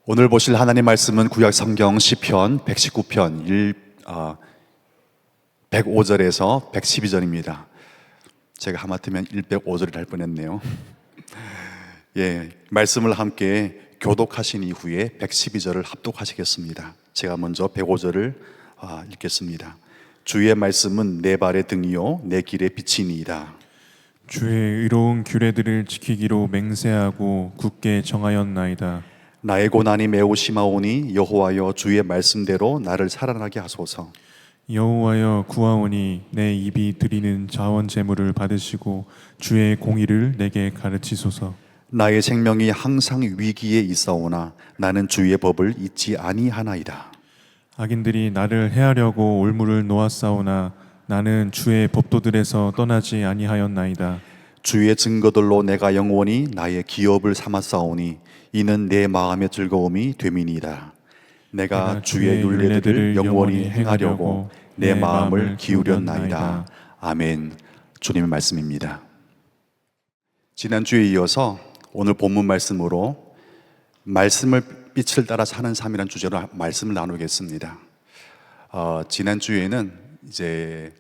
오늘 보실 하나님 말씀은 구약 성경 시편 119편 105절에서 112절입니다. 제가 하마터면 105절을 할 뻔했네요. 말씀을 함께 교독하신 이후에 112절을 합독하시겠습니다. 제가 먼저 105절을 읽겠습니다. 주의 말씀은 내 발의 등이요 내 길의 빛이니이다. 주의 의로운 규례들을 지키기로 맹세하고 굳게 정하였나이다. 나의 고난이 매우 심하오니 여호와여 주의 말씀대로 나를 살아나게 하소서. 여호와여 구하오니 내 입이 드리는 자원 제물을 받으시고 주의 공의를 내게 가르치소서. 나의 생명이 항상 위기에 있사오나 나는 주의 법을 잊지 아니하나이다. 악인들이 나를 해하려고 올무를 놓았사오나 나는 주의 법도들에서 떠나지 아니하였나이다. 주의 증거들로 내가 영원히 나의 기업을 삼았사오니 이는 내 마음의 즐거움이 됨이니이다. 내가 주의 율례들을 영원히 행하려고 내 마음을 기울였나이다. 아멘. 주님의 말씀입니다. 지난주에 이어서 오늘 본문 말씀으로 말씀을 빛을 따라 사는 삶이라는 주제로 말씀을 나누겠습니다. 지난주에는 이제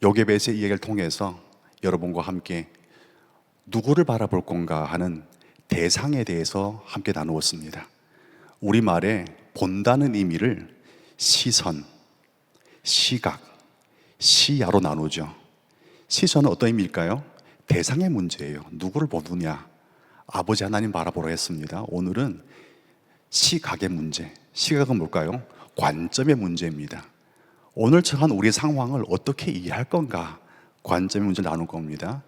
요게벳의 이야기를 통해서 여러분과 함께 누구를 바라볼 건가 하는 대상에 대해서 함께 나누었습니다. 우리말에 본다는 의미를 시선, 시각, 시야로 나누죠. 시선은 어떤 의미일까요? 대상의 문제예요. 누구를 보느냐. 아버지 하나님 바라보라 했습니다. 오늘은 시각의 문제. 시각은 뭘까요? 관점의 문제입니다. 오늘 처한 우리 상황을 어떻게 이해할 건가? 관점의 문제를 나눌 겁니다.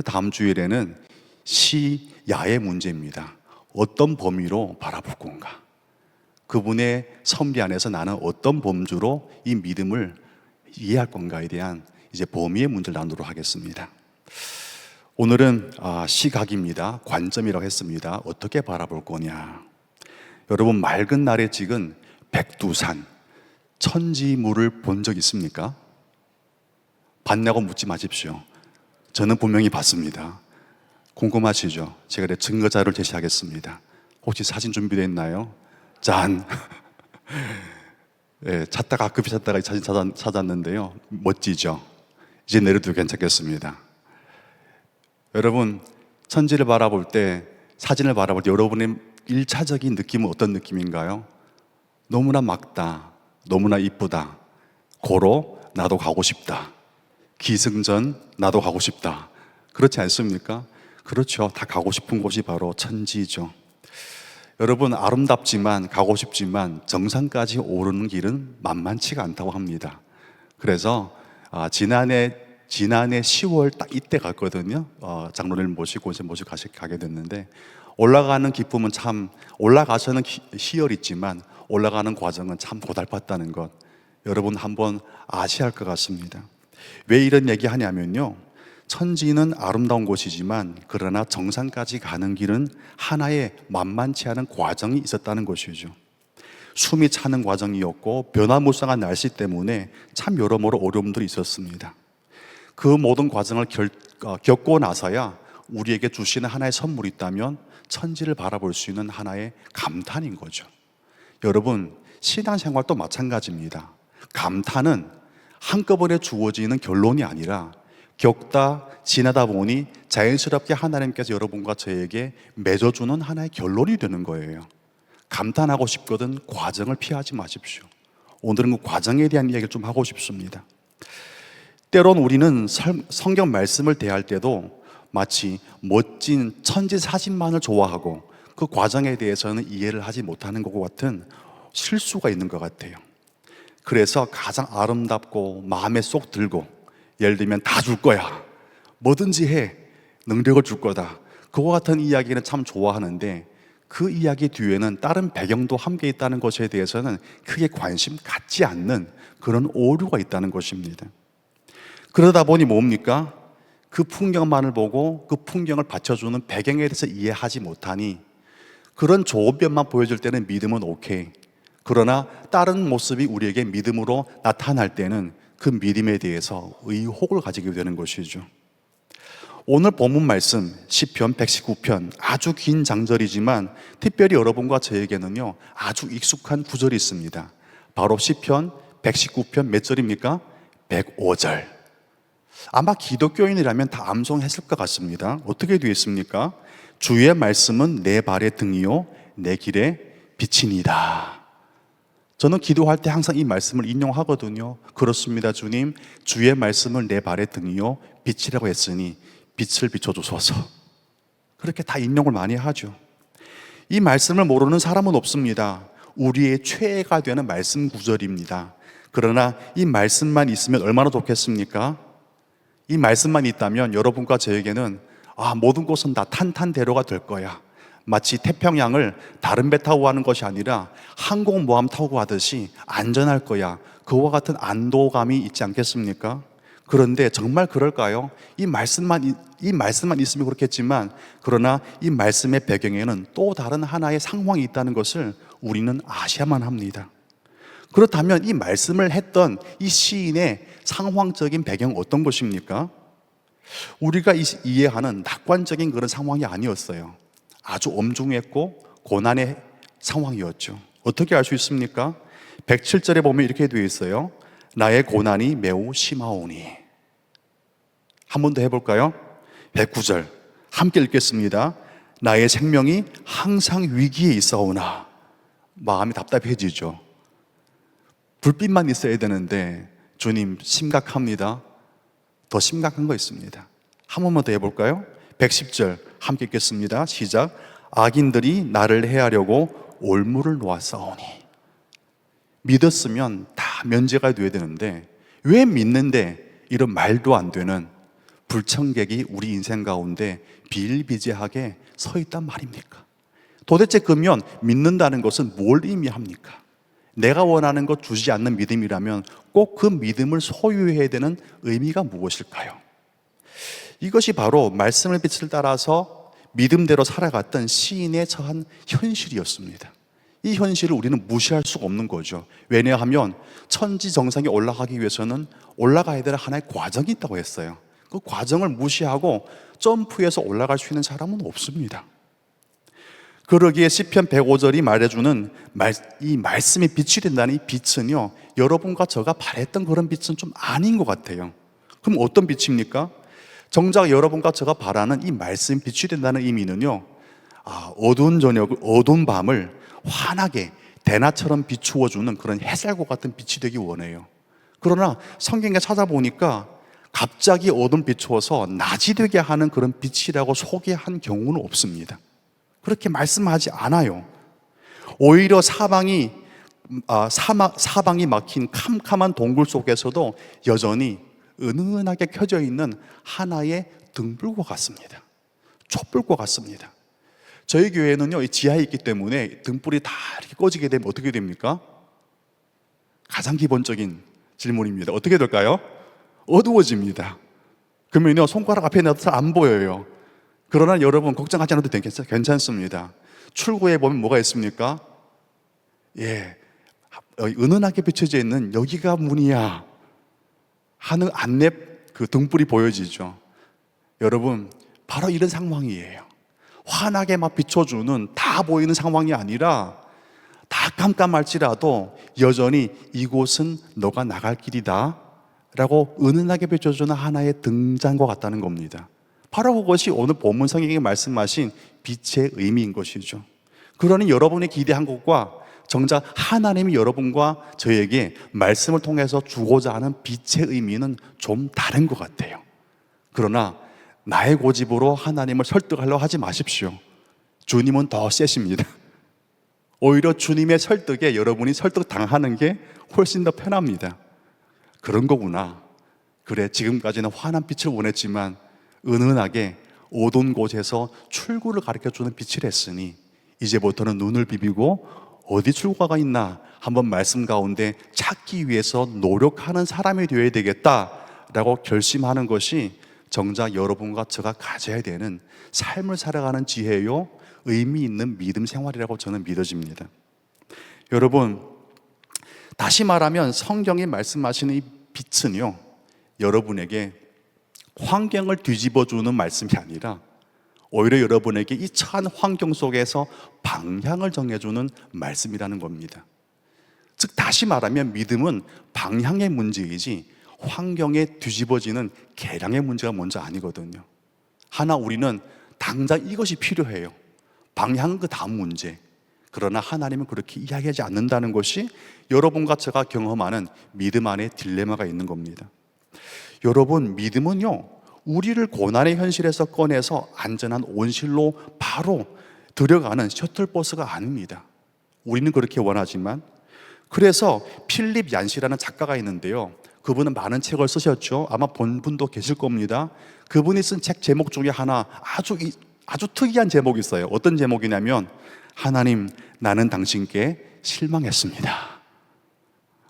다음 주일에는 시야의 문제입니다. 어떤 범위로 바라볼 건가? 그분의 섭리 안에서 나는 어떤 범주로 이 믿음을 이해할 건가에 대한 이제 범위의 문제를 나누도록 하겠습니다. 오늘은 시각입니다. 관점이라고 했습니다. 어떻게 바라볼 거냐? 여러분, 맑은 날에 찍은 백두산, 천지물을 본 적 있습니까? 봤냐고 묻지 마십시오. 저는 분명히 봤습니다. 궁금하시죠? 제가 증거 자료를 제시하겠습니다. 혹시 사진 준비되어 있나요? 짠! 찾다가 급히 찾다가 이 사진 찾았는데요. 멋지죠? 이제 내려도 괜찮겠습니다. 여러분, 천지를 바라볼 때, 사진을 바라볼 때 여러분의 1차적인 느낌은 어떤 느낌인가요? 너무나 맑다, 너무나 이쁘다, 고로 나도 가고 싶다, 기승전 나도 가고 싶다. 그렇지 않습니까? 그렇죠. 다 가고 싶은 곳이 바로 천지죠. 여러분, 아름답지만 가고 싶지만 정상까지 오르는 길은 만만치가 않다고 합니다. 그래서 지난해 10월 딱 이때 갔거든요. 장로를 모시고 가게 됐는데, 올라가는 기쁨은 참, 올라가서는 희열있지만 올라가는 과정은 참 고달팠다는 것, 여러분 한번 아셔야 할 것 같습니다. 왜 이런 얘기 하냐면요, 천지는 아름다운 곳이지만 그러나 정상까지 가는 길은 하나의 만만치 않은 과정이 있었다는 것이죠. 숨이 차는 과정이었고 변화무쌍한 날씨 때문에 참 여러모로 어려움들이 있었습니다. 그 모든 과정을 겪고 나서야 우리에게 주시는 하나의 선물이 있다면 천지를 바라볼 수 있는 하나의 감탄인 거죠. 여러분, 신앙생활도 마찬가지입니다. 감탄은 한꺼번에 주어지는 결론이 아니라 겪다 지나다 보니 자연스럽게 하나님께서 여러분과 저에게 맺어주는 하나의 결론이 되는 거예요. 감탄하고 싶거든 과정을 피하지 마십시오. 오늘은 그 과정에 대한 이야기를 좀 하고 싶습니다. 때론 우리는 성경 말씀을 대할 때도 마치 멋진 천지 사진만을 좋아하고 그 과정에 대해서는 이해를 하지 못하는 것 같은 실수가 있는 것 같아요. 그래서 가장 아름답고 마음에 쏙 들고, 예를 들면 다 줄 거야, 뭐든지 해, 능력을 줄 거다, 그와 같은 이야기는 참 좋아하는데 그 이야기 뒤에는 다른 배경도 함께 있다는 것에 대해서는 크게 관심 갖지 않는 그런 오류가 있다는 것입니다. 그러다 보니 뭡니까? 그 풍경만을 보고 그 풍경을 받쳐주는 배경에 대해서 이해하지 못하니 그런 좋은 면만 보여줄 때는 믿음은 오케이. 그러나 다른 모습이 우리에게 믿음으로 나타날 때는 그 믿음에 대해서 의혹을 가지게 되는 것이죠. 오늘 본문 말씀 시편 119편 아주 긴 장절이지만 특별히 여러분과 저에게는요 아주 익숙한 구절이 있습니다. 바로 시편 119편 몇 절입니까? 105절. 아마 기독교인이라면 다 암송했을 것 같습니다. 어떻게 되어 있습니까? 주의 말씀은 내 발의 등이요 내 길의 빛이니이다. 저는 기도할 때 항상 이 말씀을 인용하거든요. 그렇습니다, 주님. 주의 말씀을 내 발의 등이요 빛이라고 했으니 빛을 비춰주소서. 그렇게 다 인용을 많이 하죠. 이 말씀을 모르는 사람은 없습니다. 우리의 최애가 되는 말씀 구절입니다. 그러나 이 말씀만 있으면 얼마나 좋겠습니까? 이 말씀만 있다면 여러분과 저에게는 모든 것은 다 탄탄대로가 될 거야. 마치 태평양을 다른 배 타고 가는 것이 아니라 항공모함 타고 가듯이 안전할 거야. 그와 같은 안도감이 있지 않겠습니까? 그런데 정말 그럴까요? 이 말씀만 있으면 그렇겠지만, 그러나 이 말씀의 배경에는 또 다른 하나의 상황이 있다는 것을 우리는 아셔야만 합니다. 그렇다면 이 말씀을 했던 이 시인의 상황적인 배경은 어떤 것입니까? 우리가 이해하는 낙관적인 그런 상황이 아니었어요. 아주 엄중했고 고난의 상황이었죠. 어떻게 알 수 있습니까? 107절에 보면 이렇게 되어 있어요. 나의 고난이 매우 심하오니. 한 번 더 해볼까요? 109절 함께 읽겠습니다. 나의 생명이 항상 위기에 있사오나. 마음이 답답해지죠. 불빛만 있어야 되는데 주님 심각합니다. 더 심각한 거 있습니다. 한 번만 더 해볼까요? 110절 함께 읽겠습니다. 시작. 악인들이 나를 해하려고 올무를 놓았사오니. 믿었으면 다 면제가 돼야 되는데 왜 믿는데 이런 말도 안 되는 불청객이 우리 인생 가운데 비일비재하게 서 있단 말입니까? 도대체 그러면 믿는다는 것은 뭘 의미합니까? 내가 원하는 것 주지 않는 믿음이라면 꼭 그 믿음을 소유해야 되는 의미가 무엇일까요? 이것이 바로 말씀의 빛을 따라서 믿음대로 살아갔던 시인의 처한 현실이었습니다. 이 현실을 우리는 무시할 수가 없는 거죠. 왜냐하면 천지 정상에 올라가기 위해서는 올라가야 될 하나의 과정이 있다고 했어요. 그 과정을 무시하고 점프해서 올라갈 수 있는 사람은 없습니다. 그러기에 시편 105절이 말해주는 이 말씀이 빛이 된다는 이 빛은요, 여러분과 저가 바랬던 그런 빛은 좀 아닌 것 같아요. 그럼 어떤 빛입니까? 정작 여러분과 저가 바라는 이 말씀이 빛이 된다는 의미는요, 어두운 저녁, 어두운 밤을 환하게 대낮처럼 비추어주는 그런 햇살과 같은 빛이 되기 원해요. 그러나 성경에 찾아보니까 갑자기 어둠 비추어서 낮이 되게 하는 그런 빛이라고 소개한 경우는 없습니다. 그렇게 말씀하지 않아요. 오히려 사방이 막힌 캄캄한 동굴 속에서도 여전히 은은하게 켜져 있는 하나의 등불과 같습니다. 촛불과 같습니다. 저희 교회는요, 지하에 있기 때문에 등불이 다 이렇게 꺼지게 되면 어떻게 됩니까? 가장 기본적인 질문입니다. 어떻게 될까요? 어두워집니다. 그러면요, 손가락 앞에 놔도 잘 안 보여요. 그러나 여러분 걱정하지 않아도 괜찮습니다. 출구에 보면 뭐가 있습니까? 은은하게 비춰져 있는 여기가 문이야 하는 안내 그 등불이 보여지죠. 여러분, 바로 이런 상황이에요. 환하게 막 비춰주는 다 보이는 상황이 아니라 다 깜깜할지라도 여전히 이곳은 너가 나갈 길이다 라고 은은하게 비춰주는 하나의 등잔과 같다는 겁니다. 바로 그것이 오늘 본문 성경에 말씀하신 빛의 의미인 것이죠. 그러니 여러분이 기대한 것과 정작 하나님이 여러분과 저에게 말씀을 통해서 주고자 하는 빛의 의미는 좀 다른 것 같아요. 그러나 나의 고집으로 하나님을 설득하려 하지 마십시오. 주님은 더 세십니다. 오히려 주님의 설득에 여러분이 설득당하는 게 훨씬 더 편합니다. 그런 거구나. 그래, 지금까지는 환한 빛을 원했지만 은은하게 어두운 곳에서 출구를 가르쳐주는 빛을 했으니 이제부터는 눈을 비비고 어디 출구가 있나 한번 말씀 가운데 찾기 위해서 노력하는 사람이 되어야 되겠다라고 결심하는 것이 정작 여러분과 제가 가져야 되는 삶을 살아가는 지혜요, 의미 있는 믿음 생활이라고 저는 믿어집니다. 여러분, 다시 말하면 성경이 말씀하시는 이 빛은요, 여러분에게 환경을 뒤집어주는 말씀이 아니라 오히려 여러분에게 이 처한 환경 속에서 방향을 정해주는 말씀이라는 겁니다. 즉 다시 말하면 믿음은 방향의 문제이지 환경에 뒤집어지는 계량의 문제가 먼저 아니거든요. 하나 우리는 당장 이것이 필요해요. 방향은 그 다음 문제. 그러나 하나님은 그렇게 이야기하지 않는다는 것이 여러분과 제가 경험하는 믿음 안에 딜레마가 있는 겁니다. 여러분, 믿음은요, 우리를 고난의 현실에서 꺼내서 안전한 온실로 바로 들어가는 셔틀버스가 아닙니다. 우리는 그렇게 원하지만. 그래서 필립 얀시라는 작가가 있는데요, 그분은 많은 책을 쓰셨죠. 아마 본 분도 계실 겁니다. 그분이 쓴 책 제목 중에 하나 아주 특이한 제목이 있어요. 어떤 제목이냐면 하나님, 나는 당신께 실망했습니다.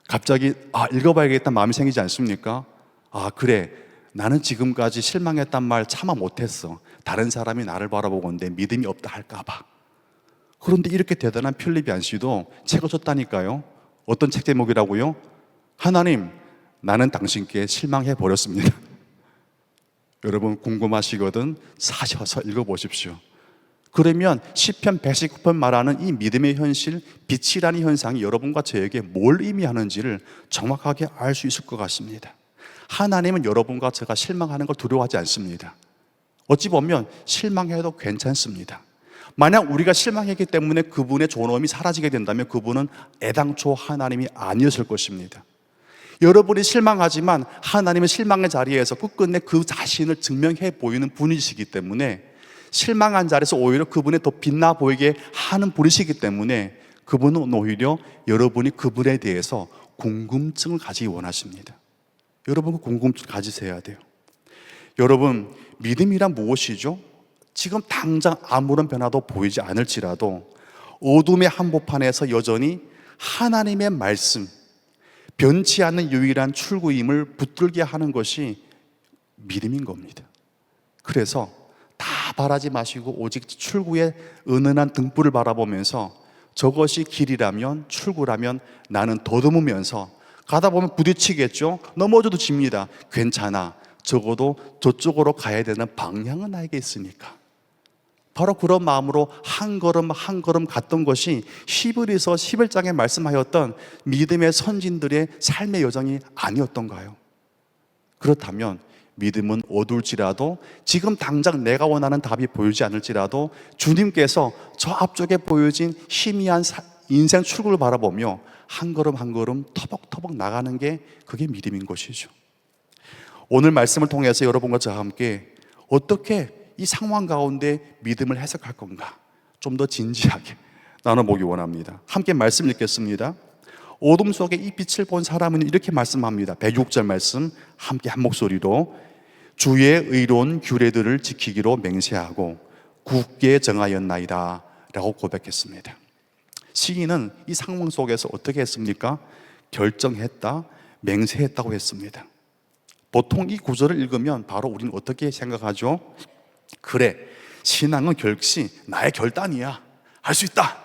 갑자기 읽어봐야겠다는 마음이 생기지 않습니까? 그래, 나는 지금까지 실망했단 말 차마 못했어. 다른 사람이 나를 바라보건대 믿음이 없다 할까봐. 그런데 이렇게 대단한 필립 얀시도 책을 썼다니까요. 어떤 책 제목이라고요? 하나님, 나는 당신께 실망해 버렸습니다. 여러분 궁금하시거든 사셔서 읽어보십시오. 그러면 시편 119편 말하는 이 믿음의 현실, 빛이라는 현상이 여러분과 저에게 뭘 의미하는지를 정확하게 알 수 있을 것 같습니다. 하나님은 여러분과 제가 실망하는 걸 두려워하지 않습니다. 어찌 보면 실망해도 괜찮습니다. 만약 우리가 실망했기 때문에 그분의 존엄이 사라지게 된다면 그분은 애당초 하나님이 아니었을 것입니다. 여러분이 실망하지만 하나님은 실망의 자리에서 끝끝내 그 자신을 증명해 보이는 분이시기 때문에, 실망한 자리에서 오히려 그분의 더 빛나 보이게 하는 분이시기 때문에 그분은 오히려 여러분이 그분에 대해서 궁금증을 가지기 원하십니다. 여러분 그 궁금증 가지셔야 돼요. 여러분, 믿음이란 무엇이죠? 지금 당장 아무런 변화도 보이지 않을지라도 어둠의 한복판에서 여전히 하나님의 말씀, 변치 않는 유일한 출구임을 붙들게 하는 것이 믿음인 겁니다. 그래서 다 바라지 마시고 오직 출구의 은은한 등불을 바라보면서 저것이 길이라면, 출구라면 나는 더듬으면서 가다 보면 부딪히겠죠. 넘어져도 집니다. 괜찮아. 적어도 저쪽으로 가야 되는 방향은 나에게 있으니까. 바로 그런 마음으로 한 걸음 한 걸음 갔던 것이 히브리서 11장에 말씀하였던 믿음의 선진들의 삶의 여정이 아니었던가요? 그렇다면 믿음은 어둘지라도, 지금 당장 내가 원하는 답이 보이지 않을지라도 주님께서 저 앞쪽에 보여진 희미한 인생 출구를 바라보며 한 걸음 한 걸음 터벅터벅 나가는 게 그게 믿음인 것이죠. 오늘 말씀을 통해서 여러분과 저와 함께 어떻게 이 상황 가운데 믿음을 해석할 건가 좀 더 진지하게 나눠보기 원합니다. 함께 말씀 읽겠습니다. 어둠 속에 이 빛을 본 사람은 이렇게 말씀합니다. 106절 말씀 함께 한 목소리로 주의 의로운 규례들을 지키기로 맹세하고 굳게 정하였나이다 라고 고백했습니다. 시인은 이 상황 속에서 어떻게 했습니까? 결정했다, 맹세했다고 했습니다. 보통 이 구절을 읽으면 바로 우리는 어떻게 생각하죠? 그래, 신앙은 결시 나의 결단이야. 할 수 있다.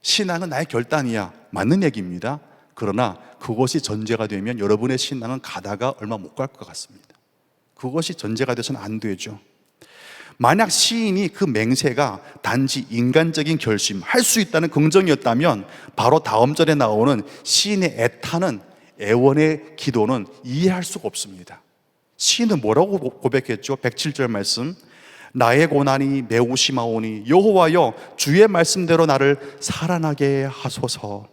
신앙은 나의 결단이야. 맞는 얘기입니다. 그러나 그것이 전제가 되면 여러분의 신앙은 가다가 얼마 못 갈 것 같습니다. 그것이 전제가 돼서는 안 되죠. 만약 시인이 그 맹세가 단지 인간적인 결심, 할 수 있다는 긍정이었다면 바로 다음 절에 나오는 시인의 애타는, 애원의 기도는 이해할 수가 없습니다. 시인은 뭐라고 고백했죠? 107절 말씀 나의 고난이 매우 심하오니 여호와여 주의 말씀대로 나를 살아나게 하소서.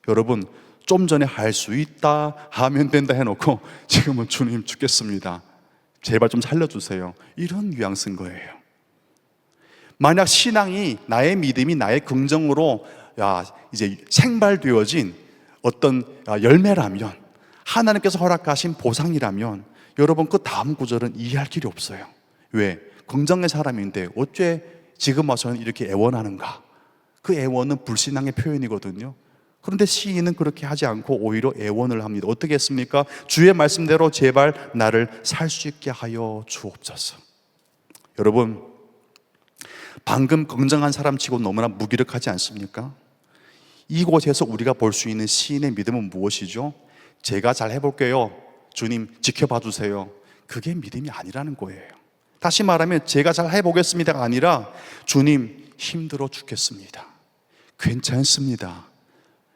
여러분, 좀 전에 할 수 있다, 하면 된다 해놓고 지금은 주님 죽겠습니다, 제발 좀 살려주세요, 이런 뉘앙스인 거예요. 만약 신앙이, 나의 믿음이 나의 긍정으로 이제 생발되어진 어떤 열매라면, 하나님께서 허락하신 보상이라면 여러분 그 다음 구절은 이해할 길이 없어요. 왜? 긍정의 사람인데 어째 지금 와서는 이렇게 애원하는가? 그 애원은 불신앙의 표현이거든요. 그런데 시인은 그렇게 하지 않고 오히려 애원을 합니다. 어떻게 했습니까? 주의 말씀대로 제발 나를 살 수 있게 하여 주옵소서. 여러분, 방금 긍정한 사람치고 너무나 무기력하지 않습니까? 이곳에서 우리가 볼 수 있는 시인의 믿음은 무엇이죠? 제가 잘 해볼게요, 주님 지켜봐 주세요. 그게 믿음이 아니라는 거예요. 다시 말하면 제가 잘 해보겠습니다가 아니라 주님 힘들어 죽겠습니다. 괜찮습니다.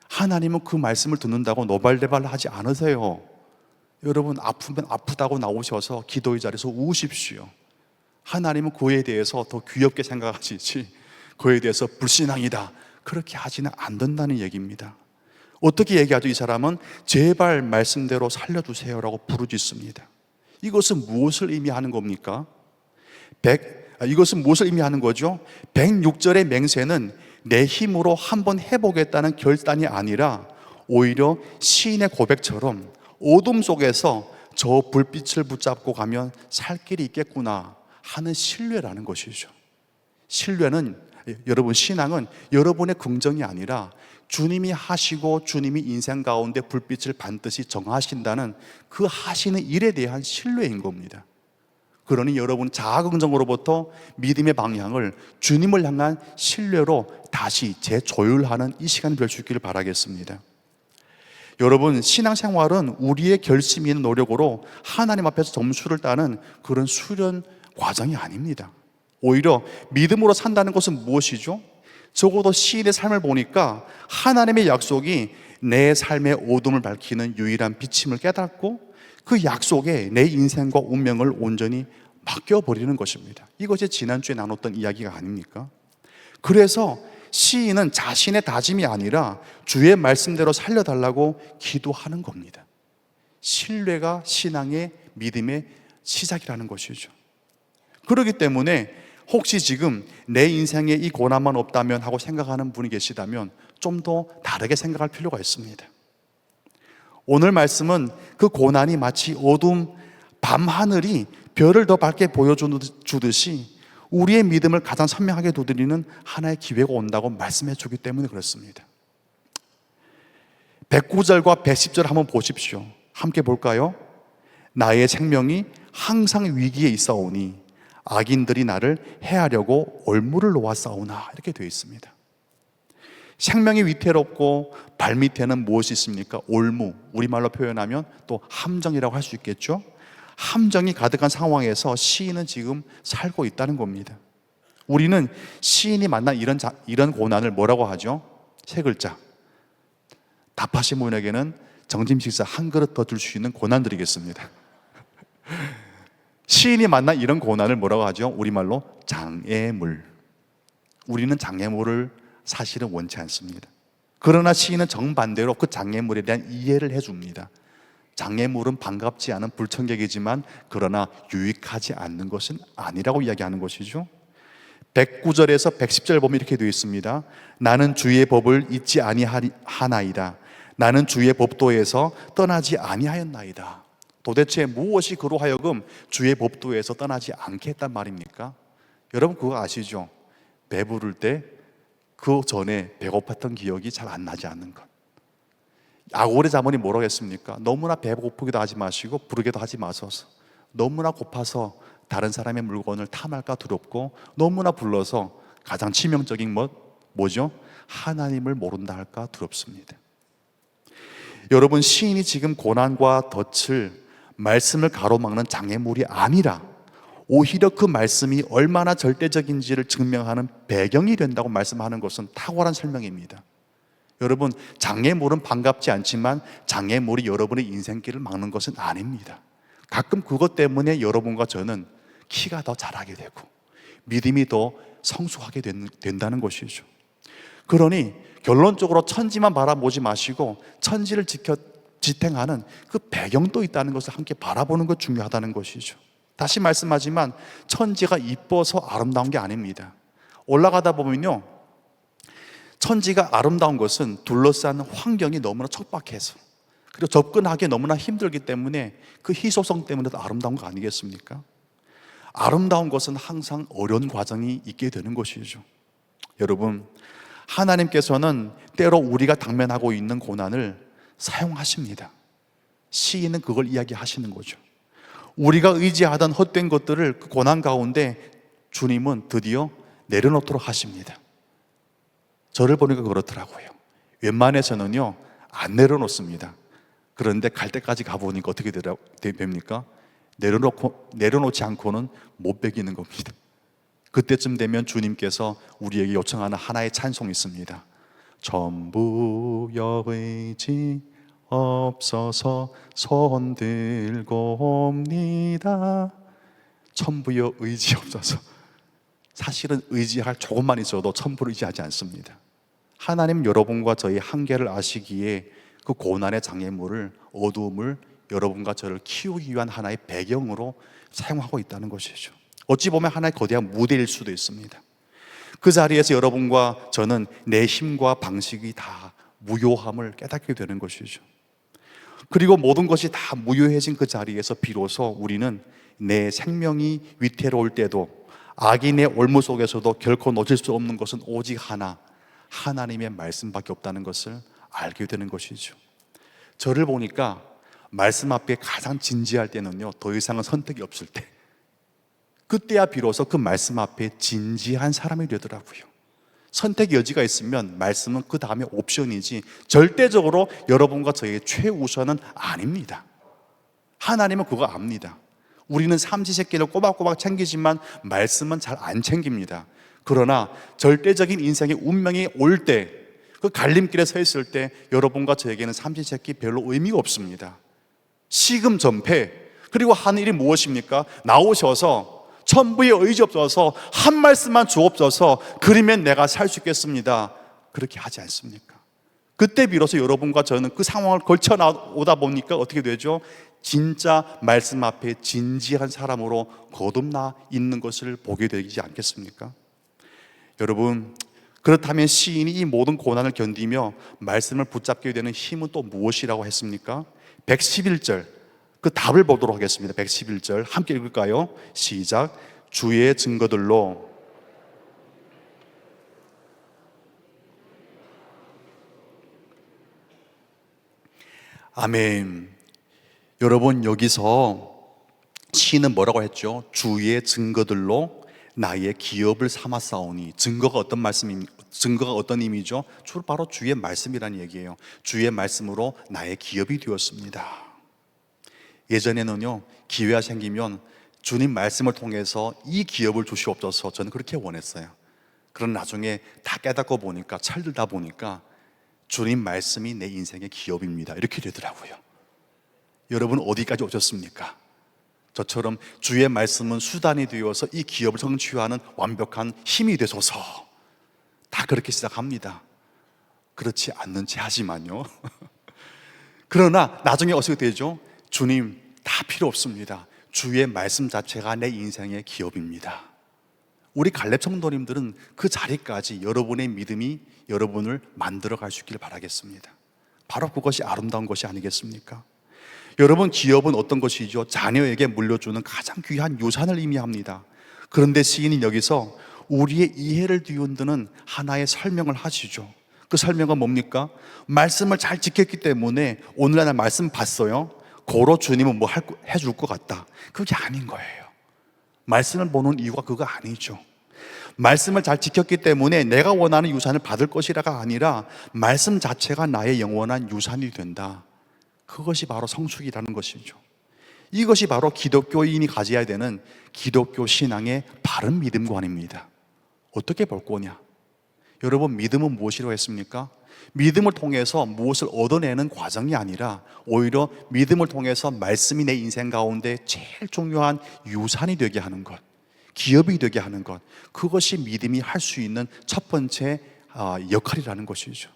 하나님은 그 말씀을 듣는다고 노발대발 하지 않으세요. 여러분 아프면 아프다고 나오셔서 기도의 자리에서 우십시오. 하나님은 그에 대해서 더 귀엽게 생각하시지 그에 대해서 불신앙이다 그렇게 하지는 않는다는 얘기입니다. 어떻게 얘기하죠? 이 사람은 제발 말씀대로 살려주세요라고 부르짖습니다. 이것은 무엇을 의미하는 겁니까? 이것은 무엇을 의미하는 거죠? 106절의 맹세는 내 힘으로 한번 해보겠다는 결단이 아니라 오히려 시인의 고백처럼 어둠 속에서 저 불빛을 붙잡고 가면 살 길이 있겠구나 하는 신뢰라는 것이죠. 신뢰는 여러분 신앙은 여러분의 긍정이 아니라 주님이 하시고 주님이 인생 가운데 불빛을 반드시 정하신다는 그 하시는 일에 대한 신뢰인 겁니다. 그러니 여러분 자아긍정으로부터 믿음의 방향을 주님을 향한 신뢰로 다시 재조율하는 이 시간이 될 수 있기를 바라겠습니다. 여러분 신앙생활은 우리의 결심이 있는 노력으로 하나님 앞에서 점수를 따는 그런 수련 과정이 아닙니다. 오히려 믿음으로 산다는 것은 무엇이죠? 적어도 시인의 삶을 보니까 하나님의 약속이 내 삶의 어둠을 밝히는 유일한 빛임을 깨닫고 그 약속에 내 인생과 운명을 온전히 맡겨버리는 것입니다. 이것이 지난주에 나눴던 이야기가 아닙니까? 그래서 시인은 자신의 다짐이 아니라 주의 말씀대로 살려달라고 기도하는 겁니다. 신뢰가 신앙의 믿음의 시작이라는 것이죠. 그렇기 때문에 혹시 지금 내 인생에 이 고난만 없다면 하고 생각하는 분이 계시다면 좀 더 다르게 생각할 필요가 있습니다. 오늘 말씀은 그 고난이 마치 어두운 밤하늘이 별을 더 밝게 보여주듯이 우리의 믿음을 가장 선명하게 두드리는 하나의 기회가 온다고 말씀해 주기 때문에 그렇습니다. 109절과 110절 한번 보십시오. 함께 볼까요? 나의 생명이 항상 위기에 있사오니 악인들이 나를 해하려고 올무를 놓았사오나 이렇게 되어 있습니다. 생명이 위태롭고 발밑에는 무엇이 있습니까? 올무, 우리말로 표현하면 또 함정이라고 할 수 있겠죠. 함정이 가득한 상황에서 시인은 지금 살고 있다는 겁니다. 우리는 시인이 만난 이런 고난을 뭐라고 하죠? 세 글자. 답하신 분에게는 점심 식사 한 그릇 더 줄 수 있는 고난 드리겠습니다. 시인이 만난 이런 고난을 뭐라고 하죠? 우리말로 장애물. 우리는 장애물을 사실은 원치 않습니다. 그러나 시인은 정반대로 그 장애물에 대한 이해를 해줍니다. 장애물은 반갑지 않은 불청객이지만 그러나 유익하지 않는 것은 아니라고 이야기하는 것이죠. 109절에서 110절 보면 이렇게 되어 있습니다. 나는 주의 법을 잊지 아니하나이다. 나는 주의 법도에서 떠나지 아니하였나이다. 도대체 무엇이 그로 하여금 주의 법도에서 떠나지 않게 했단 말입니까? 여러분 그거 아시죠? 배부를 때 그 전에 배고팠던 기억이 잘 안 나지 않는 것. 아고레 자문이 뭐라고 했습니까? 너무나 배고프기도 하지 마시고 부르게도 하지 마소서. 너무나 고파서 다른 사람의 물건을 탐할까 두렵고 너무나 불러서 가장 치명적인 뭐죠? 하나님을 모른다 할까 두렵습니다. 여러분 시인이 지금 고난과 덫을 말씀을 가로막는 장애물이 아니라 오히려 그 말씀이 얼마나 절대적인지를 증명하는 배경이 된다고 말씀하는 것은 탁월한 설명입니다. 여러분 장애물은 반갑지 않지만 장애물이 여러분의 인생길을 막는 것은 아닙니다. 가끔 그것 때문에 여러분과 저는 키가 더 자라게 되고 믿음이 더 성숙하게 된다는 것이죠. 그러니 결론적으로 천지만 바라보지 마시고 천지를 지탱하는 그 배경도 있다는 것을 함께 바라보는 것 중요하다는 것이죠. 다시 말씀하지만 천지가 이뻐서 아름다운 게 아닙니다. 올라가다 보면요 천지가 아름다운 것은 둘러싼 환경이 너무나 척박해서 그리고 접근하기 너무나 힘들기 때문에 그 희소성 때문에도 아름다운 거 아니겠습니까? 아름다운 것은 항상 어려운 과정이 있게 되는 것이죠. 여러분 하나님께서는 때로 우리가 당면하고 있는 고난을 사용하십니다. 시인은 그걸 이야기하시는 거죠. 우리가 의지하던 헛된 것들을 그 고난 가운데 주님은 드디어 내려놓도록 하십니다. 저를 보니까 그렇더라고요. 웬만해서는요 안 내려놓습니다. 그런데 갈 때까지 가보니까 어떻게 됩니까? 내려놓지 않고는 못 베기는 겁니다. 그때쯤 되면 주님께서 우리에게 요청하는 하나의 찬송이 있습니다. 전부여 의지 없어서 손 들고 옵니다. 천부여 의지 없어서. 사실은 의지할 조금만 있어도 천부를 의지하지 않습니다. 하나님 여러분과 저의 한계를 아시기에 그 고난의 장애물을, 어두움을 여러분과 저를 키우기 위한 하나의 배경으로 사용하고 있다는 것이죠. 어찌 보면 하나의 거대한 무대일 수도 있습니다. 그 자리에서 여러분과 저는 내 힘과 방식이 다 무효함을 깨닫게 되는 것이죠. 그리고 모든 것이 다 무효해진 그 자리에서 비로소 우리는 내 생명이 위태로울 때도, 악인의 올무 속에서도 결코 놓칠 수 없는 것은 오직 하나, 하나님의 말씀밖에 없다는 것을 알게 되는 것이죠. 저를 보니까 말씀 앞에 가장 진지할 때는요, 더 이상은 선택이 없을 때, 그때야 비로소 그 말씀 앞에 진지한 사람이 되더라고요. 선택 여지가 있으면 말씀은 그 다음에 옵션이지 절대적으로 여러분과 저의 최우선은 아닙니다. 하나님은 그거 압니다. 우리는 삼시세끼를 꼬박꼬박 챙기지만 말씀은 잘 안 챙깁니다. 그러나 절대적인 인생의 운명이 올 때, 그 갈림길에 서 있을 때 여러분과 저에게는 삼시세끼 별로 의미가 없습니다. 시금전폐. 그리고 하는 일이 무엇입니까? 나오셔서 천부에 의지 없어서 한 말씀만 주옵소서, 그러면 내가 살 수 있겠습니다. 그렇게 하지 않습니까? 그때 비로소 여러분과 저는 그 상황을 걸쳐 오다 보니까 어떻게 되죠? 진짜 말씀 앞에 진지한 사람으로 거듭나 있는 것을 보게 되지 않겠습니까? 여러분, 그렇다면 시인이 이 모든 고난을 견디며 말씀을 붙잡게 되는 힘은 또 무엇이라고 했습니까? 111절, 그 답을 보도록 하겠습니다. 111절 함께 읽을까요? 시작. 주의 증거들로 아멘. 여러분, 여기서 시인은 뭐라고 했죠? 주의 증거들로 나의 기업을 삼았사오니. 증거가 어떤 말씀입니까? 증거가 어떤 의미죠? 바로 주의 말씀이라는 얘기예요. 주의 말씀으로 나의 기업이 되었습니다. 예전에는요, 기회가 생기면 주님 말씀을 통해서 이 기업을 주시옵소서, 저는 그렇게 원했어요. 그런 나중에 다 깨닫고 보니까, 철들다 보니까 주님 말씀이 내 인생의 기업입니다, 이렇게 되더라고요. 여러분 어디까지 오셨습니까? 저처럼 주의 말씀은 수단이 되어서 이 기업을 성취하는 완벽한 힘이 되소서, 다 그렇게 시작합니다. 그렇지 않는 채 하지만요. 그러나 나중에 어떻게 되죠? 주님, 다 필요 없습니다. 주의 말씀 자체가 내 인생의 기업입니다. 우리 갈렙 성도님들은 그 자리까지 여러분의 믿음이 여러분을 만들어 갈 수 있기를 바라겠습니다. 바로 그것이 아름다운 것이 아니겠습니까? 여러분, 기업은 어떤 것이죠? 자녀에게 물려주는 가장 귀한 유산을 의미합니다. 그런데 시인이 여기서 우리의 이해를 뒤흔드는 하나의 설명을 하시죠. 그 설명은 뭡니까? 말씀을 잘 지켰기 때문에 오늘날 말씀 봤어요, 고로 주님은 뭐 해줄 것 같다. 그게 아닌 거예요. 말씀을 보는 이유가 그거 아니죠. 말씀을 잘 지켰기 때문에 내가 원하는 유산을 받을 것이라가 아니라 말씀 자체가 나의 영원한 유산이 된다. 그것이 바로 성숙이라는 것이죠. 이것이 바로 기독교인이 가져야 되는 기독교 신앙의 바른 믿음관입니다. 어떻게 볼 거냐? 여러분, 믿음은 무엇이라고 했습니까? 믿음을 통해서 무엇을 얻어내는 과정이 아니라 오히려 믿음을 통해서 말씀이 내 인생 가운데 제일 중요한 유산이 되게 하는 것, 기업이 되게 하는 것, 그것이 믿음이 할 수 있는 첫 번째 역할이라는 것이죠.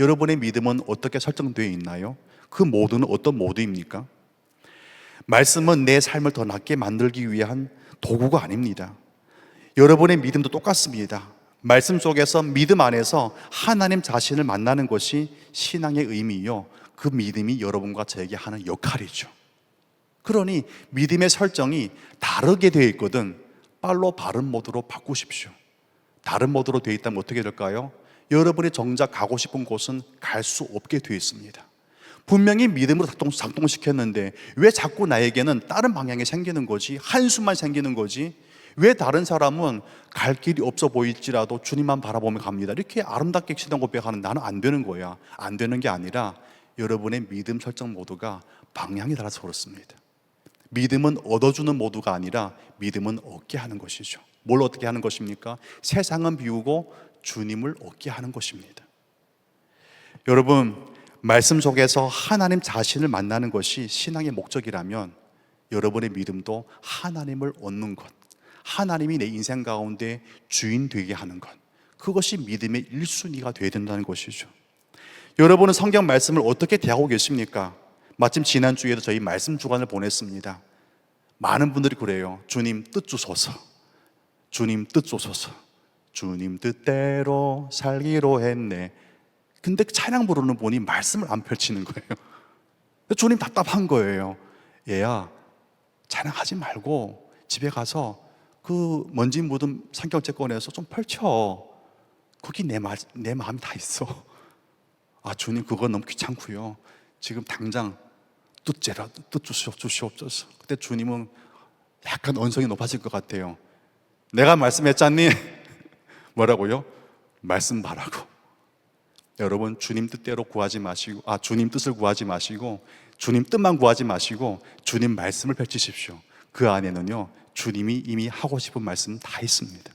여러분의 믿음은 어떻게 설정되어 있나요? 그 모드는 어떤 모드입니까? 말씀은 내 삶을 더 낫게 만들기 위한 도구가 아닙니다. 여러분의 믿음도 똑같습니다. 말씀 속에서, 믿음 안에서 하나님 자신을 만나는 것이 신앙의 의미이요, 그 믿음이 여러분과 저에게 하는 역할이죠. 그러니 믿음의 설정이 다르게 되어 있거든 빨로 바른 모드로 바꾸십시오. 다른 모드로 되어 있다면 어떻게 될까요? 여러분이 정작 가고 싶은 곳은 갈 수 없게 되어 있습니다. 분명히 믿음으로 작동시켰는데 왜 자꾸 나에게는 다른 방향이 생기는 거지? 한숨만 생기는 거지? 왜 다른 사람은 갈 길이 없어 보일지라도 주님만 바라보며 갑니다, 이렇게 아름답게 신앙 고백하는 나는 안 되는 거야? 안 되는 게 아니라 여러분의 믿음 설정 모두가 방향이 달라서 그렇습니다. 믿음은 얻어주는 모두가 아니라 믿음은 얻게 하는 것이죠. 뭘 어떻게 하는 것입니까? 세상은 비우고 주님을 얻게 하는 것입니다. 여러분, 말씀 속에서 하나님 자신을 만나는 것이 신앙의 목적이라면 여러분의 믿음도 하나님을 얻는 것, 하나님이 내 인생 가운데 주인 되게 하는 것, 그것이 믿음의 1순위가 되어야 된다는 것이죠. 여러분은 성경 말씀을 어떻게 대하고 계십니까? 마침 지난주에도 저희 말씀 주간을 보냈습니다. 많은 분들이 그래요. 주님 뜻 주소서, 주님 뜻 주소서, 주님 뜻대로 살기로 했네. 근데 찬양 부르는 분이 말씀을 안 펼치는 거예요. 주님 답답한 거예요. 얘야, 찬양하지 말고 집에 가서 그 먼지 묻은 성경책 꺼내서 좀 펼쳐. 거기 내 마음이 다 있어. 아, 주님 그거 너무 귀찮고요. 지금 당장 뜻 주시옵소서. 그때 주님은 약간 언성이 높아질 것 같아요. 내가 말씀했잖니? 뭐라고요? 말씀 바라고. 여러분, 주님 뜻대로 구하지 마시고, 주님 뜻을 구하지 마시고, 주님 뜻만 구하지 마시고 주님 말씀을 펼치십시오. 그 안에는요, 주님이 이미 하고 싶은 말씀 다 있습니다.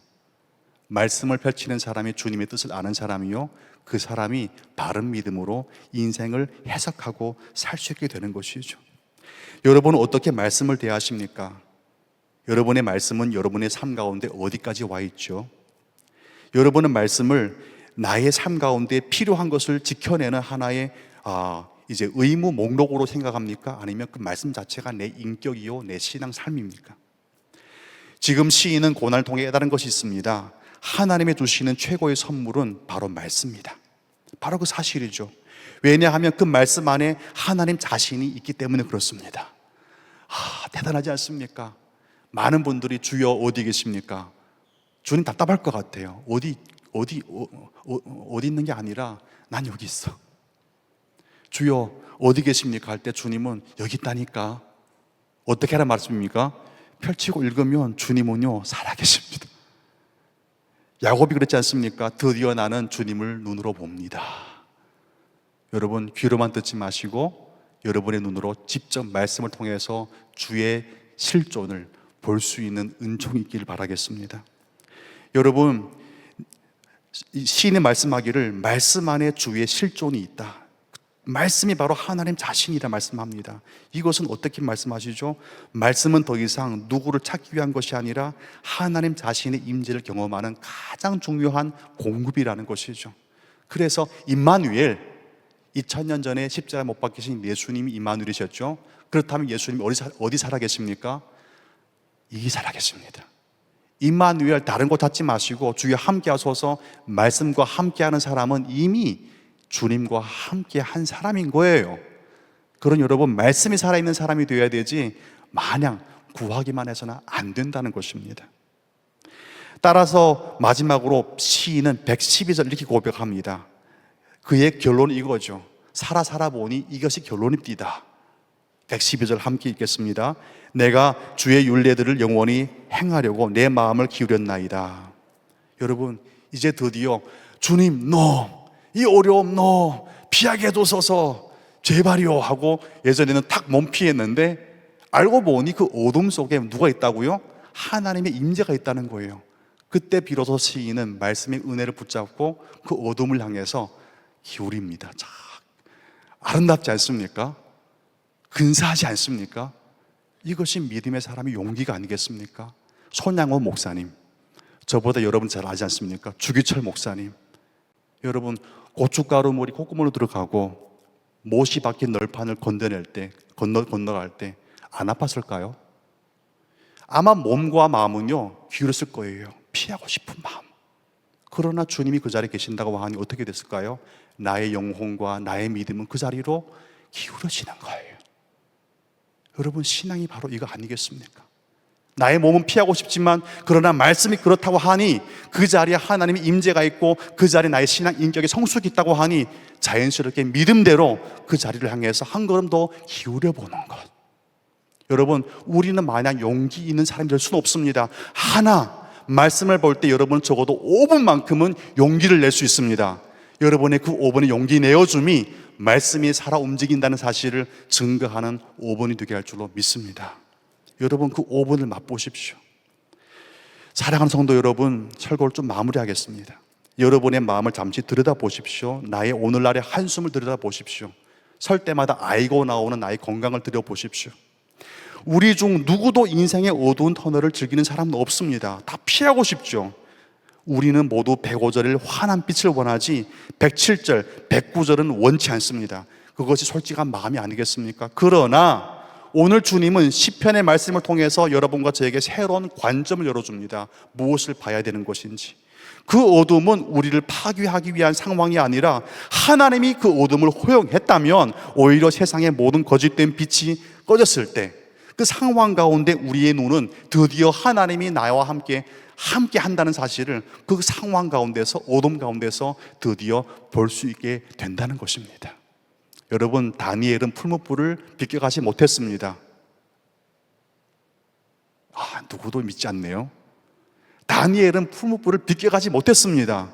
말씀을 펼치는 사람이 주님의 뜻을 아는 사람이요, 그 사람이 바른 믿음으로 인생을 해석하고 살 수 있게 되는 것이죠. 여러분은 어떻게 말씀을 대하십니까? 여러분의 말씀은 여러분의 삶 가운데 어디까지 와 있죠? 여러분은 말씀을 나의 삶 가운데 필요한 것을 지켜내는 하나의 이제 의무 목록으로 생각합니까? 아니면 그 말씀 자체가 내 인격이요, 내 신앙 삶입니까? 지금 시인은 고난을 통해 깨달은 것이 있습니다. 하나님의 주시는 최고의 선물은 바로 말씀입니다. 바로 그 사실이죠. 왜냐하면 그 말씀 안에 하나님 자신이 있기 때문에 그렇습니다. 대단하지 않습니까? 많은 분들이 주여 어디 계십니까? 주님 답답할 것 같아요. 어디 있는 게 아니라 난 여기 있어. 주여 어디 계십니까? 할 때 주님은 여기 있다니까. 어떻게 하란 말씀입니까? 펼치고 읽으면 주님은요 살아계십니다. 야곱이 그랬지 않습니까? 드디어 나는 주님을 눈으로 봅니다. 여러분, 귀로만 듣지 마시고 여러분의 눈으로 직접 말씀을 통해서 주의 실존을 볼 수 있는 은총이 있기를 바라겠습니다. 여러분, 시인의 말씀하기를 말씀 안에 주의 실존이 있다. 말씀이 바로 하나님 자신이라 말씀합니다. 이것은 어떻게 말씀하시죠? 말씀은 더 이상 누구를 찾기 위한 것이 아니라 하나님 자신의 임재를 경험하는 가장 중요한 공급이라는 것이죠. 그래서 임마누엘, 2000년 전에 십자가에 못 박히신 예수님이 임마누엘이셨죠. 그렇다면 예수님이 어디 살아계십니까? 여기 살아계십니다. 임마누엘, 다른 곳 찾지 마시고 주여 함께 하소서. 말씀과 함께하는 사람은 이미 주님과 함께 한 사람인 거예요. 그런 여러분, 말씀이 살아있는 사람이 되어야 되지 마냥 구하기만 해서는 안 된다는 것입니다. 따라서 마지막으로 시인은 112절 이렇게 고백합니다. 그의 결론은 이거죠. 살아보니 이것이 결론입니다. 112절 함께 읽겠습니다. 내가 주의 율례들을 영원히 행하려고 내 마음을 기울였나이다. 여러분, 이제 드디어 주님, 이 어려움 피하게 해줘서 제발이요 하고 예전에는 탁 몸피했는데 알고 보니 그 어둠 속에 누가 있다고요? 하나님의 임재가 있다는 거예요. 그때 비로소 시인은 말씀의 은혜를 붙잡고 그 어둠을 향해서 기울입니다. 자, 아름답지 않습니까? 근사하지 않습니까? 이것이 믿음의 사람의 용기가 아니겠습니까? 손양호 목사님, 저보다 여러분 잘 아지 않습니까? 주기철 목사님, 여러분 고춧가루 물이 콧구멍으로 들어가고 못이 박힌 널판을 건너갈 때 안 아팠을까요? 아마 몸과 마음은요 기울었을 거예요. 피하고 싶은 마음. 그러나 주님이 그 자리에 계신다고 하니 어떻게 됐을까요? 나의 영혼과 나의 믿음은 그 자리로 기울어지는 거예요. 여러분, 신앙이 바로 이거 아니겠습니까? 나의 몸은 피하고 싶지만 그러나 말씀이 그렇다고 하니 그 자리에 하나님의 임재가 있고 그 자리에 나의 신앙 인격의 성숙이 있다고 하니 자연스럽게 믿음대로 그 자리를 향해서 한 걸음 더 기울여 보는 것. 여러분, 우리는 마냥 용기 있는 사람이 될 수는 없습니다. 말씀을 볼 때 여러분 적어도 5분만큼은 용기를 낼 수 있습니다. 여러분의 그 5번의 용기 내어줌이 말씀이 살아 움직인다는 사실을 증거하는 5번이 되게 할 줄로 믿습니다. 여러분 그 5번을 맛보십시오. 사랑하는 성도 여러분, 설교를 좀 마무리하겠습니다. 여러분의 마음을 잠시 들여다보십시오. 나의 오늘날의 한숨을 들여다보십시오. 설 때마다 아이고 나오는 나의 건강을 들여보십시오. 우리 중 누구도 인생의 어두운 터널을 즐기는 사람은 없습니다. 다 피하고 싶죠. 우리는 모두 105절을 환한 빛을 원하지 107절, 109절은 원치 않습니다. 그것이 솔직한 마음이 아니겠습니까? 그러나 오늘 주님은 시편의 말씀을 통해서 여러분과 저에게 새로운 관점을 열어줍니다. 무엇을 봐야 되는 것인지. 그 어둠은 우리를 파괴하기 위한 상황이 아니라 하나님이 그 어둠을 허용했다면 오히려 세상의 모든 거짓된 빛이 꺼졌을 때 그 상황 가운데 우리의 눈은 드디어 하나님이 나와 함께 한다는 사실을 그 상황 가운데서, 어둠 가운데서 드디어 볼 수 있게 된다는 것입니다. 여러분, 다니엘은 풀무불을 비껴가지 못했습니다. 누구도 믿지 않네요. 다니엘은 풀무불을 비껴가지 못했습니다.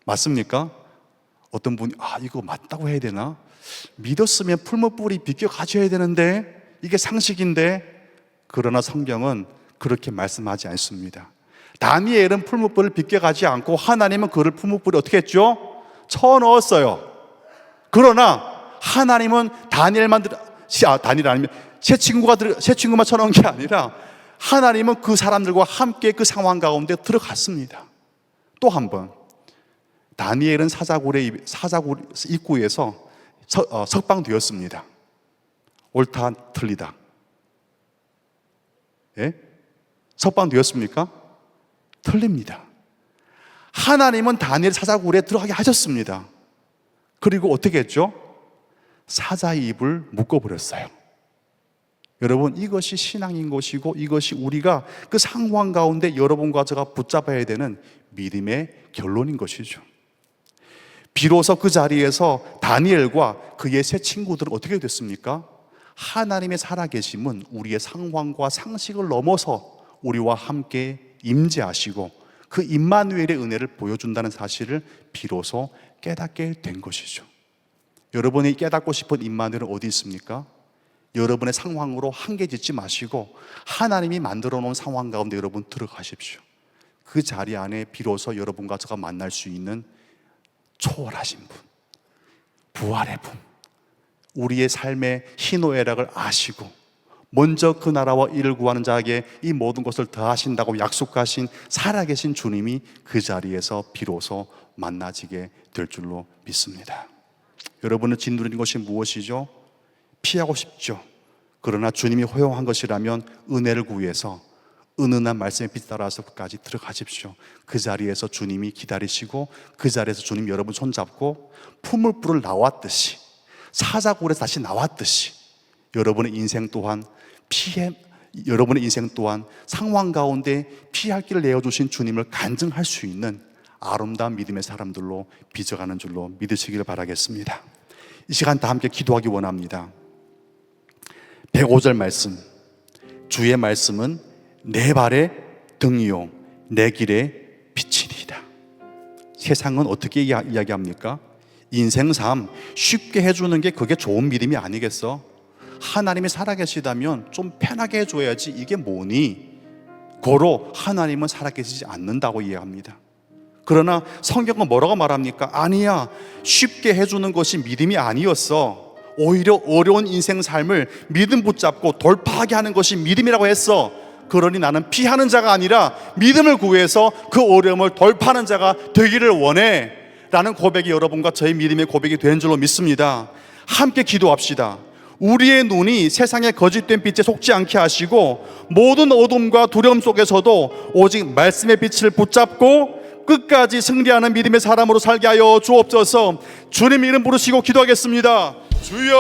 맞습니까? 어떤 분이 이거 맞다고 해야 되나? 믿었으면 풀무불이 비껴가져야 되는데 이게 상식인데, 그러나 성경은 그렇게 말씀하지 않습니다. 다니엘은 풀무불을 비껴가지 않고 하나님은 그를 풀무불에 어떻게 했죠? 쳐넣었어요. 그러나 하나님은 다니엘 아니면 새 친구만 쳐넣은 게 아니라 하나님은 그 사람들과 함께 그 상황 가운데 들어갔습니다. 또 한 번, 다니엘은 사자굴 입구에서 석방되었습니다. 옳다 틀리다. 예? 석방되었습니까? 틀립니다. 하나님은 다니엘 사자굴에 들어가게 하셨습니다. 그리고 어떻게 했죠? 사자의 입을 묶어버렸어요. 여러분, 이것이 신앙인 것이고 이것이 우리가 그 상황 가운데 여러분과 제가 붙잡아야 되는 믿음의 결론인 것이죠. 비로소 그 자리에서 다니엘과 그의 세 친구들은 어떻게 됐습니까? 하나님의 살아계심은 우리의 상황과 상식을 넘어서 우리와 함께 임재하시고 그 임마누엘의 은혜를 보여준다는 사실을 비로소 깨닫게 된 것이죠. 여러분이 깨닫고 싶은 임마누엘은 어디 있습니까? 여러분의 상황으로 한계 짓지 마시고 하나님이 만들어 놓은 상황 가운데 여러분 들어가십시오. 그 자리 안에 비로소 여러분과 제가 만날 수 있는 초월하신 분, 부활의 분, 우리의 삶의 희노애락을 아시고 먼저 그 나라와 이를 구하는 자에게 이 모든 것을 더하신다고 약속하신 살아계신 주님이 그 자리에서 비로소 만나지게 될 줄로 믿습니다. 여러분은 짓누르는 것이 무엇이죠? 피하고 싶죠. 그러나 주님이 허용한 것이라면 은혜를 구해서 은은한 말씀의 빛 따라서 끝까지 들어가십시오. 그 자리에서 주님이 기다리시고 그 자리에서 주님 여러분 손잡고 풀무불을 나왔듯이, 사자굴에서 다시 나왔듯이 여러분의 인생 또한 상황 가운데 피할 길을 내어주신 주님을 간증할 수 있는 아름다운 믿음의 사람들로 빚어가는 줄로 믿으시기를 바라겠습니다. 이 시간 다 함께 기도하기 원합니다. 105절 말씀, 주의 말씀은 내 발의 등이요 내 길의 빛이니이다. 세상은 어떻게 이야기합니까? 인생 삶 쉽게 해주는 게 그게 좋은 믿음이 아니겠어? 하나님이 살아계시다면 좀 편하게 해줘야지 이게 뭐니? 고로 하나님은 살아계시지 않는다고 이해합니다. 그러나 성경은 뭐라고 말합니까? 아니야, 쉽게 해주는 것이 믿음이 아니었어. 오히려 어려운 인생 삶을 믿음 붙잡고 돌파하게 하는 것이 믿음이라고 했어. 그러니 나는 피하는 자가 아니라 믿음을 구해서 그 어려움을 돌파하는 자가 되기를 원해 라는 고백이 여러분과 저의 믿음의 고백이 된 줄로 믿습니다. 함께 기도합시다. 우리의 눈이 세상의 거짓된 빛에 속지 않게 하시고 모든 어둠과 두려움 속에서도 오직 말씀의 빛을 붙잡고 끝까지 승리하는 믿음의 사람으로 살게 하여 주옵소서. 주님 이름 부르시고 기도하겠습니다. 주여,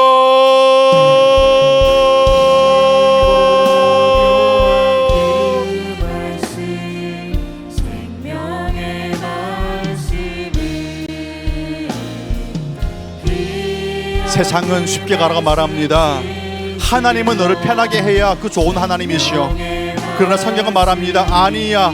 세상은 쉽게 가라고 말합니다. 하나님은 너를 편하게 해야 그 좋은 하나님이시오. 그러나 성경은 말합니다. 아니야,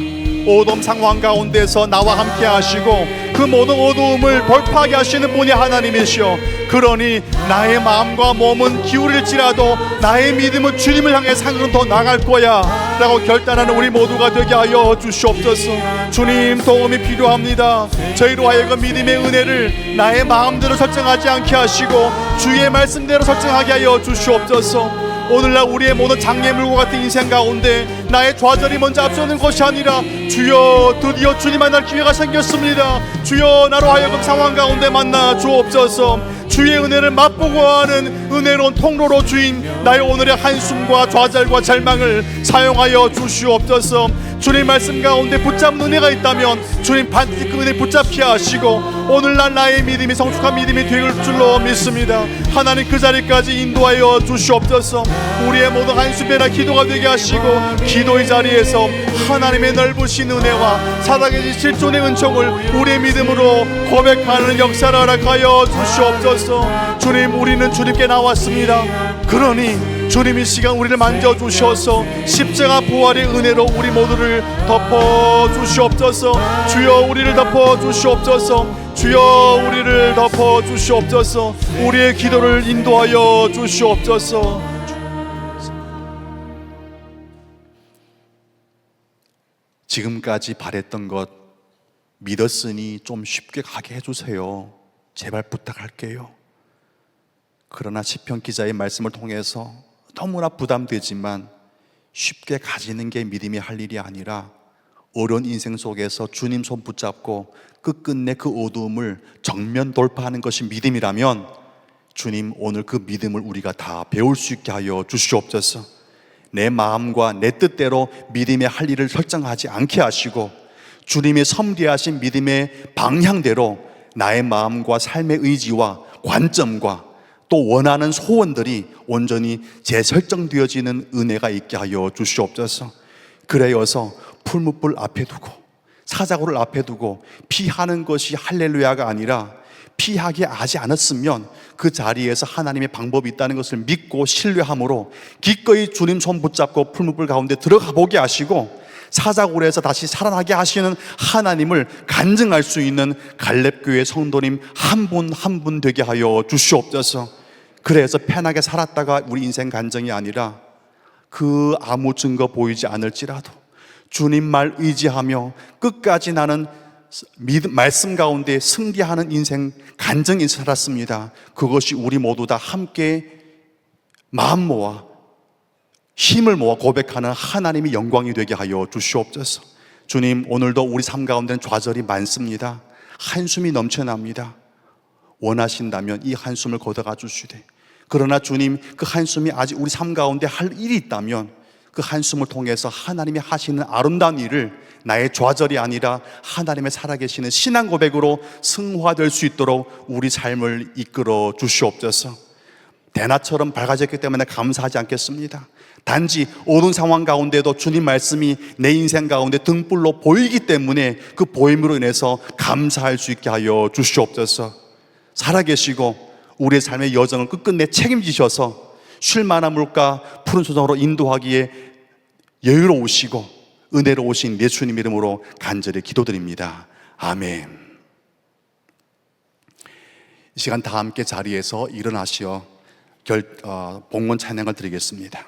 어둠 상황 가운데서 나와 함께 하시고 그 모든 어두움을 돌파하게 하시는 분이 하나님이시오. 그러니 나의 마음과 몸은 기울일지라도 나의 믿음은 주님을 향해 한 걸음 더 나갈 거야 라고 결단하는 우리 모두가 되게 하여 주시옵소서. 주님, 도움이 필요합니다. 저희로 하여금 믿음의 은혜를 나의 마음대로 설정하지 않게 하시고 주의 말씀대로 설정하게 하여 주시옵소서. 오늘날 우리의 모든 장애물과 같은 인생 가운데 나의 좌절이 먼저 앞서는 것이 아니라 주여, 드디어 주님 만날 기회가 생겼습니다. 주여, 나로 하여금 상황 가운데 만나 주옵소서. 주의 은혜를 맛보고 하는 은혜로운 통로로 주인 나의 오늘의 한숨과 좌절과 절망을 사용하여 주시옵소서. 주님 말씀 가운데 붙잡는 은혜가 있다면 주님 반드시 그 은혜 붙잡게 하시고 오늘날 나의 믿음이 성숙한 믿음이 될 줄로 믿습니다. 하나님 그 자리까지 인도하여 주시옵소서. 우리의 모든 한숨이나 기도가 되게 하시고 기도의 자리에서 하나님의 넓으신 은혜와 살아계신 실존의 은총을 우리의 믿음으로 고백하는 역사를 허락하여 주시옵소서. 주님, 우리는 주님께 나왔습니다. 그러니 주님 이 시간 우리를 만져주셔서 십자가 부활의 은혜로 우리 모두를 덮어주시옵소서. 주여, 우리를 덮어주시옵소서. 주여, 우리를 덮어주시옵소서. 우리의 기도를 인도하여 주시옵소서. 지금까지 바랬던 것 믿었으니 좀 쉽게 가게 해주세요. 제발 부탁할게요. 그러나 시편 기자의 말씀을 통해서 너무나 부담되지만 쉽게 가지는 게 믿음이 할 일이 아니라 어려운 인생 속에서 주님 손 붙잡고 끝끝내 그 어두움을 정면 돌파하는 것이 믿음이라면 주님, 오늘 그 믿음을 우리가 다 배울 수 있게 하여 주시옵소서. 내 마음과 내 뜻대로 믿음의 할 일을 설정하지 않게 하시고 주님이 섬기하신 믿음의 방향대로 나의 마음과 삶의 의지와 관점과 또 원하는 소원들이 온전히 재설정되어지는 은혜가 있게 하여 주시옵소서. 그래여서 풀무불 앞에 두고 사자고를 앞에 두고 피하는 것이 할렐루야가 아니라 피하게 하지 않았으면 그 자리에서 하나님의 방법이 있다는 것을 믿고 신뢰함으로 기꺼이 주님 손 붙잡고 풀무불 가운데 들어가 보게 하시고 사자굴에서 다시 살아나게 하시는 하나님을 간증할 수 있는 갈렙교회 성도님 한 분 한 분 되게 하여 주시옵소서. 그래서 편하게 살았다가 우리 인생 간증이 아니라 그 아무 증거 보이지 않을지라도 주님 말 의지하며 끝까지 나는 말씀 가운데 승리하는 인생 간증이 살았습니다. 그것이 우리 모두 다 함께 마음 모아 힘을 모아 고백하는 하나님의 영광이 되게 하여 주시옵소서. 주님, 오늘도 우리 삶 가운데는 좌절이 많습니다. 한숨이 넘쳐납니다. 원하신다면 이 한숨을 걷어가 주시되, 그러나 주님, 그 한숨이 아직 우리 삶 가운데 할 일이 있다면 그 한숨을 통해서 하나님이 하시는 아름다운 일을 나의 좌절이 아니라 하나님의 살아계시는 신앙 고백으로 승화될 수 있도록 우리 삶을 이끌어 주시옵소서. 대낮처럼 밝아졌기 때문에 감사하지 않겠습니다. 단지 어두운 상황 가운데도 주님 말씀이 내 인생 가운데 등불로 보이기 때문에 그 보임으로 인해서 감사할 수 있게 하여 주시옵소서. 살아계시고 우리의 삶의 여정을 끝끝내 책임지셔서 쉴만한 물가 푸른 소정으로 인도하기에 여유로우시고 은혜로우신 예수님 이름으로 간절히 기도드립니다. 아멘. 이 시간 다 함께 자리에서 일어나시어 봉헌 찬양을 드리겠습니다.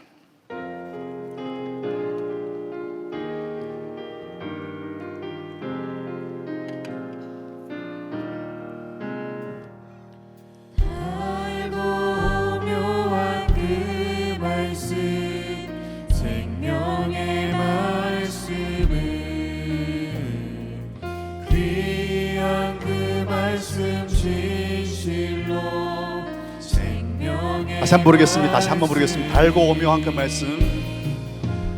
다시 한번 부르겠습니다. 다시 한번 부르겠습니다. 달고 오묘한 그 말씀.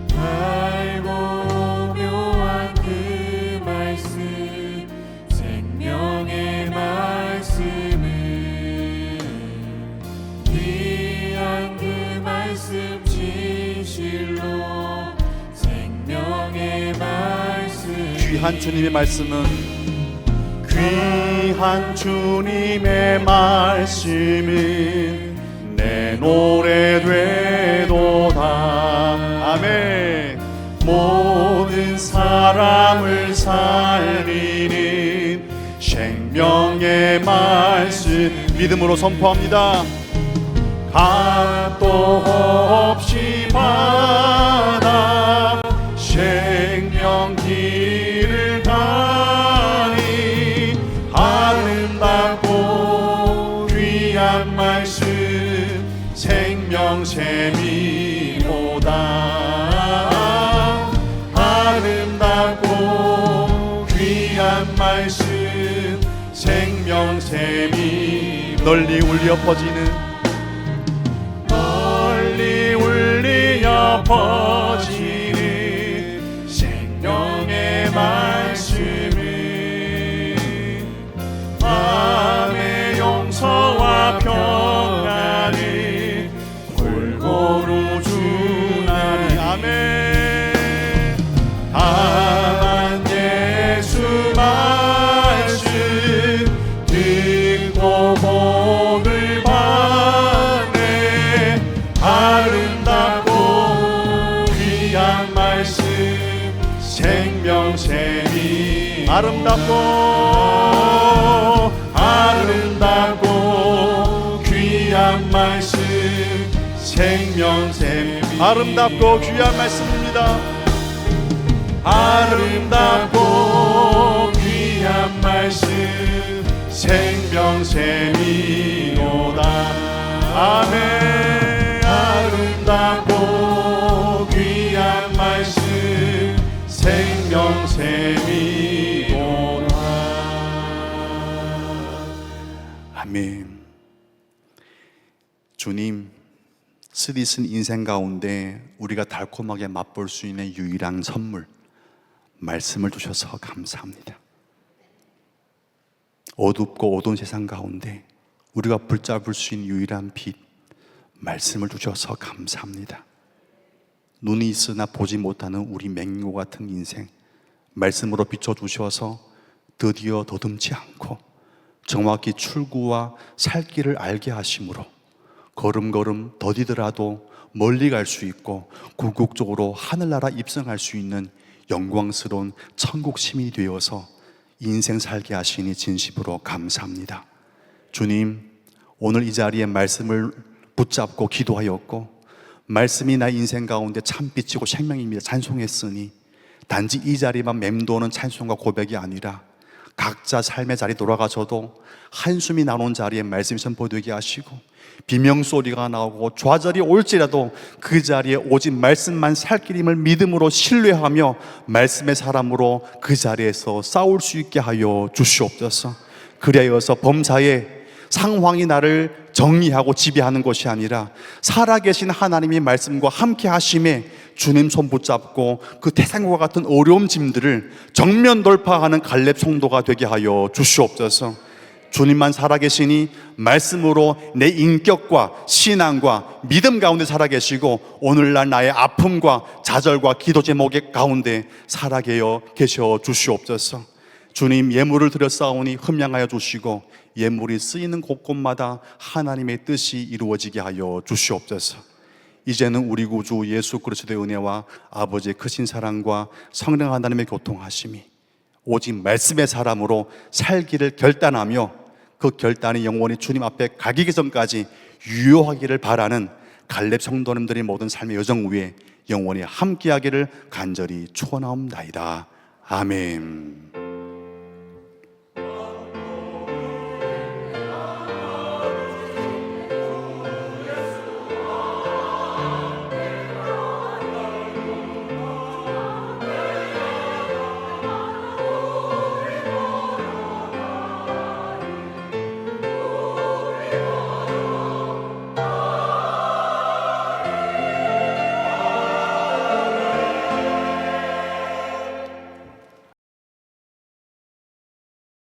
달고 오묘한 그 말씀, 생명의 말씀은 귀한 그 말씀, 진실로 생명의 말씀. 귀한 주님의 말씀은 귀한 주님의 말씀은 내 노래 되도다. 아멘. 모든 사람을 살리는 생명의 말씀 믿음으로 선포합니다. 값도 없이 받아 생명 길을 가니 아름답고 귀한 말씀 생명샘이로다. 아름답고 귀한 말씀 생명샘이 널리 울려 퍼지는 퍼지는 생명의 말씀을 마음의 용서와 평안을 골고루 주나니 아멘. 다만 예수 말씀 듣고 복을 받네. 아름답고 귀한 말씀 생명샘이 아름답고 귀한 말씀 생명샘 아름답고 귀한 말씀입니다. 아름답고 귀한 말씀 생명샘이로다. 아멘. 아름답고 귀한 말씀 생명샘이로다. 아멘. 주님, 쓰디쓴 인생 가운데 우리가 달콤하게 맛볼 수 있는 유일한 선물, 말씀을 주셔서 감사합니다. 어둡고 어두운 세상 가운데 우리가 붙잡을 수 있는 유일한 빛, 말씀을 주셔서 감사합니다. 눈이 있으나 보지 못하는 우리 맹모 같은 인생, 말씀으로 비춰주셔서 드디어 더듬지 않고 정확히 출구와 살 길을 알게 하심으로 걸음걸음 더디더라도 멀리 갈 수 있고 궁극적으로 하늘나라 입성할 수 있는 영광스러운 천국 시민이 되어서 인생 살게 하시니 진심으로 감사합니다. 주님, 오늘 이 자리에 말씀을 붙잡고 기도하였고 말씀이 나의 인생 가운데 참빛이고 생명입니다 찬송했으니 단지 이 자리만 맴도는 찬송과 고백이 아니라 각자 삶의 자리 돌아가셔도 한숨이 나오는 자리에 말씀이 선포되게 하시고 비명소리가 나오고 좌절이 올지라도 그 자리에 오직 말씀만 살 길임을 믿음으로 신뢰하며 말씀의 사람으로 그 자리에서 싸울 수 있게 하여 주시옵소서. 그리하여서 범사에 상황이 나를 정리하고 지배하는 것이 아니라 살아계신 하나님의 말씀과 함께 하심에 주님 손 붙잡고 그 태산과 같은 어려움 짐들을 정면 돌파하는 갈렙 성도가 되게 하여 주시옵소서. 주님만 살아계시니 말씀으로 내 인격과 신앙과 믿음 가운데 살아계시고 오늘날 나의 아픔과 좌절과 기도 제목의 가운데 살아계어 계셔 주시옵소서. 주님, 예물을 드려 싸우니 흠양하여 주시고 예물이 쓰이는 곳곳마다 하나님의 뜻이 이루어지게 하여 주시옵소서. 이제는 우리 구주 예수 그리스도의 은혜와 아버지의 크신 사랑과 성령 하나님의 교통하심이 오직 말씀의 사람으로 살기를 결단하며 그 결단이 영원히 주님 앞에 가기 전까지 유효하기를 바라는 갈렙 성도님들의 모든 삶의 여정 위에 영원히 함께하기를 간절히 축원하옵나이다. 아멘.